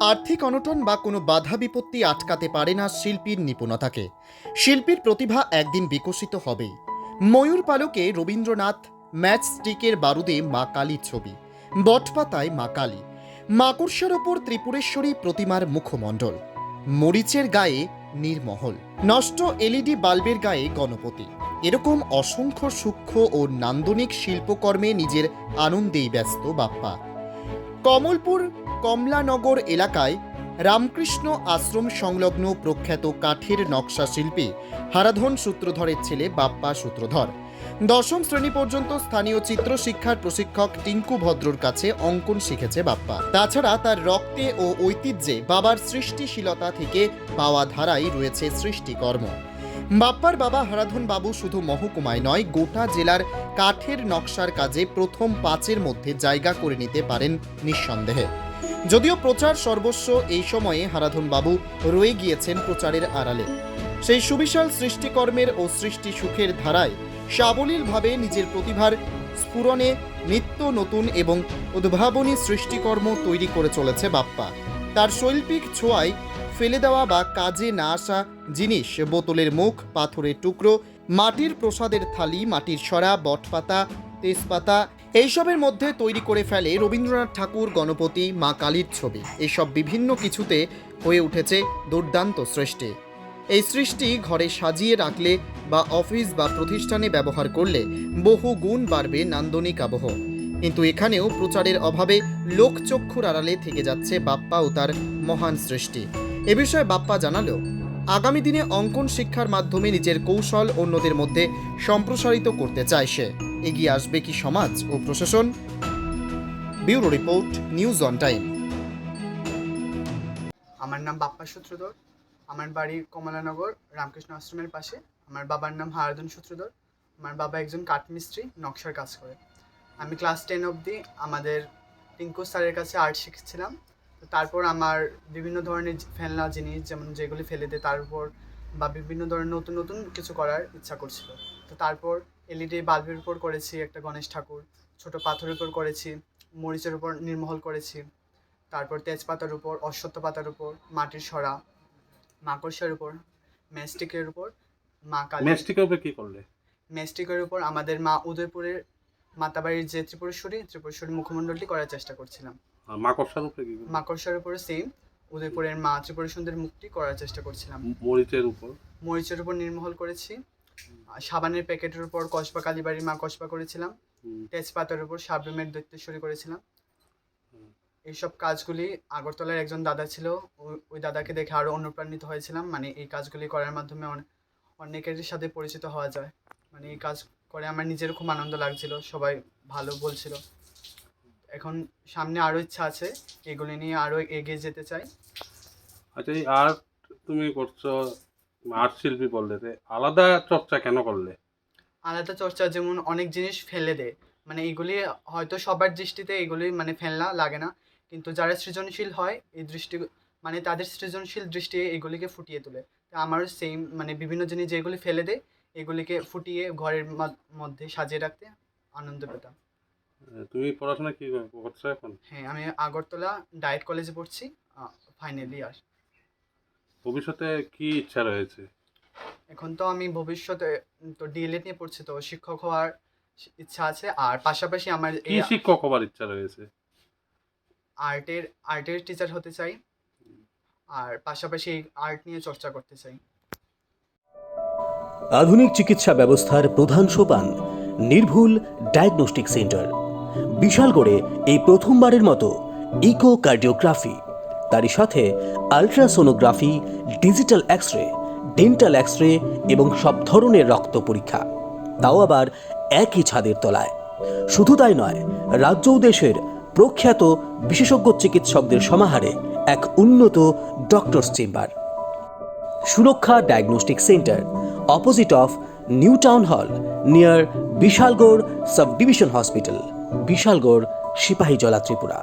আর্থিক অনটন বা কোনো বাধা বিপত্তি আটকাতে পারে না শিল্পীর নিপুণতাকে। শিল্পীর প্রতিভা একদিন বিকশিত হবেই। ময়ূর পালকে রবীন্দ্রনাথ, ম্যাচ স্টিকের বারুদে মা কালীর ছবি, বটপাতায় মা কালী, মাকড়সার ওপর ত্রিপুরেশ্বরী প্রতিমার মুখমণ্ডল, মরিচের গায়ে নীরমহল, নষ্ট এলইডি বাল্বের গায়ে গণপতি, এরকম অসংখ্য সূক্ষ্ম ও নান্দনিক শিল্পকর্মে নিজের আনন্দেই ব্যস্ত বাপ্পা। কমলপুর কমলানগর এলাকায় রামকৃষ্ণ আশ্রম সংলগ্ন প্রখ্যাত কাঠের নকশা শিল্পী হারাধন সূত্রধরের ছেলে বাপ্পা সূত্রধর 10ম শ্রেণী পর্যন্ত স্থানীয় চিত্রশিক্ষার প্রশিক্ষক টিঙ্কু ভদ্রর কাছে অঙ্কন শিখেছে বাপ্পা। তাছাড়া তার রক্তে ও ঐতিহ্যে বাবার সৃষ্টিশীলতা থেকে পাওয়া ধারাই রয়েছে সৃষ্টিকর্ম। বাপ্পার বাবা হারাধন বাবু শুধু মহকুমায় নয়, গোটা জেলার কাঠের নকশার কাজে প্রথম 5-এর মধ্যে জায়গা করে নিতে পারেন নিঃসন্দেহে। যদিও প্রচার সর্বস্ব, এই সময়ে হারাধন বাবু রয়ে গিয়েছেন প্রচারের আড়ালে। সেই সুবিশাল সৃষ্টিকর্মের ও সৃষ্টি সুখের ধারায় সাবলীলভাবে নিজের প্রতিভার স্ফুরণে নিত্য নতুন এবং উদ্ভাবনী সৃষ্টিকর্ম তৈরি করে চলেছে বাপ্পা। তার শৈল্পিক ছোঁয়ায় ফেলে দেওয়া বা কাজে না আসা জিনিস, বোতলের মুখ, পাথরের টুকরো, মাটির প্রসাদের থালি, মাটির সরা, বটপাতা, তেজপাতা, এইসবের মধ্যে তৈরি করে ফেলে রবীন্দ্রনাথ ঠাকুর, গণপতি, মা কালীর ছবি। এইসব বিভিন্ন কিছুতে হয়ে উঠেছে দুর্দান্ত সৃষ্টি। এই সৃষ্টি ঘরে সাজিয়ে রাখলে বা অফিস বা প্রতিষ্ঠানে ব্যবহার করলে বহু গুণ বাড়বে নান্দনিক আবহ। কিন্তু এখানেও প্রচারের অভাবে লোকচক্ষুর আড়ালে থেকে যাচ্ছে বাপ্পা ও তার মহান সৃষ্টি। এ বিষয়ে বাপ্পা জানালো, আগামী দিনে অঙ্কন শিক্ষার মাধ্যমে নিজের কৌশল অন্যদের মধ্যে সম্প্রসারিত করতে চায় সে। এগিয়ে আসবে কি সমাজ ও প্রশাসন? Bureau report, news on time. আমার নাম বাপ্পা সূত্রধর। আমার বাড়ি কমলানগর রামকৃষ্ণ আশ্রমের পাশে। আমার বাবার নাম হারাধন সূত্রধর। আমার বাবা একজন কাঠমিস্ত্রি, নকশার কাজ করে। আমি ক্লাস 10 অবধি আমাদের টিঙ্কু স্যারের কাছে আর্ট শিখছিলাম। তো তারপর আমার বিভিন্ন ধরনের ফেলনা জিনিস, যেমন যেগুলি ফেলে দেয় তার উপর, বা বিভিন্ন ধরনের নতুন নতুন কিছু করার ইচ্ছা করছিল। তো তারপর এলইডি বাল্বের উপর করেছি একটা গণেশ ঠাকুর, ছোট পাথরের উপর করেছি, মরিচের উপর নির্মহল করেছি, তারপর তেজপাতার উপর, অশ্বত্থ পাতার উপর, মাটির সরা, মাকড়সার উপর, ম্যাস্টিকের উপর মা কালী। ম্যাস্টিকের উপর কি করলে? ম্যাস্টিকের উপর আমাদের মা উদয়পুরের মাতাবাড়ির যে ত্রিপুরেশ্বরী মুখমণ্ডলটি করার চেষ্টা করছিলাম। আর মাকড়সার উপরে কি করলে? মাকড়সার উপরে সেম উদয়পুরের মা ত্রিপুরা সুন্দর মুখটি করার চেষ্টা করছিলাম। মরিচের উপর নির্মহল করেছি। সাবানের প্যাকেটের উপর কসবা কালীবাড়ির মা কসবা করেছিলাম। তেজপাতার উপর সাবরুমের দৈত্যেশ্বরী করেছিলাম। এইসব কাজগুলি আগরতলার একজন দাদা ছিল, ওই দাদাকে দেখে আরও অনুপ্রাণিত হয়েছিলাম। মানে এই কাজগুলি করার মাধ্যমে অনেকের সাথে পরিচিত হওয়া যায়। মানে এই কাজ করে আমার নিজের খুব আনন্দ লাগছিল, সবাই ভালো বলছিল। এখন সামনে আরও ইচ্ছা আছে, এগুলি নিয়ে আরও এগিয়ে যেতে চাই। আচ্ছা, এই আর্ট তুমি করছো, আর্ট শিল্পী বললে, আলাদা চর্চা কেন করলে? আলাদা চর্চা যেমন অনেক জিনিস ফেলে দেয়, মানে এগুলি হয়তো সবার দৃষ্টিতে এগুলি মানে ফেলনা লাগে না, কিন্তু যারা সৃজনশীল হয় এই দৃষ্টি, মানে তাদের সৃজনশীল দৃষ্টি এগুলিকে ফুটিয়ে তোলে। তো আমারও সেম, মানে বিভিন্ন জিনিস যেগুলি ফেলে দেয় এগুলিকে ফুটিয়ে ঘরের মধ্যে সাজিয়ে রাখতে আনন্দ পেতাম। তুমি পড়াশোনা কি করছো এখন? হ্যাঁ, আমি আগরতলা ডায়েট কলেজে পড়ছি, ফাইনাল ইয়ার। ভবিষ্যতে কি ইচ্ছা রয়েছে? এখন তো আমি ভবিষ্যতে তো ডিএলএড নিয়ে পড়ছি, তো শিক্ষক হওয়ার ইচ্ছা আছে। আর পাশাপাশি আমার কি শিক্ষক হবার ইচ্ছা রয়েছে? আর্টের টিচার হতে চাই, আর পাশাপাশি আর্ট নিয়ে চর্চা করতে চাই। আধুনিক চিকিৎসা ব্যবস্থার প্রধান সোপান নির্ভুল ডায়াগনস্টিক সেন্টার। বিশালগড়ে এই প্রথমবারের মতো ইকোকার্ডিওগ্রাফি, তারই সাথে ultrasonography, digital x-ray, dental x-ray এবং সব ধরনের রক্ত পরীক্ষা, তাও আবার একই ছাদের তলায়। শুধু তাই নয়, রাজ্য ও দেশের প্রখ্যাত বিশেষজ্ঞ চিকিৎসকদের সমাহারে এক উন্নত doctors chamber. Suraksha diagnostic centre, opposite of new town hall, near Bishalgarh sub division hospital, Bishalgarh, Sepahijala, Tripura.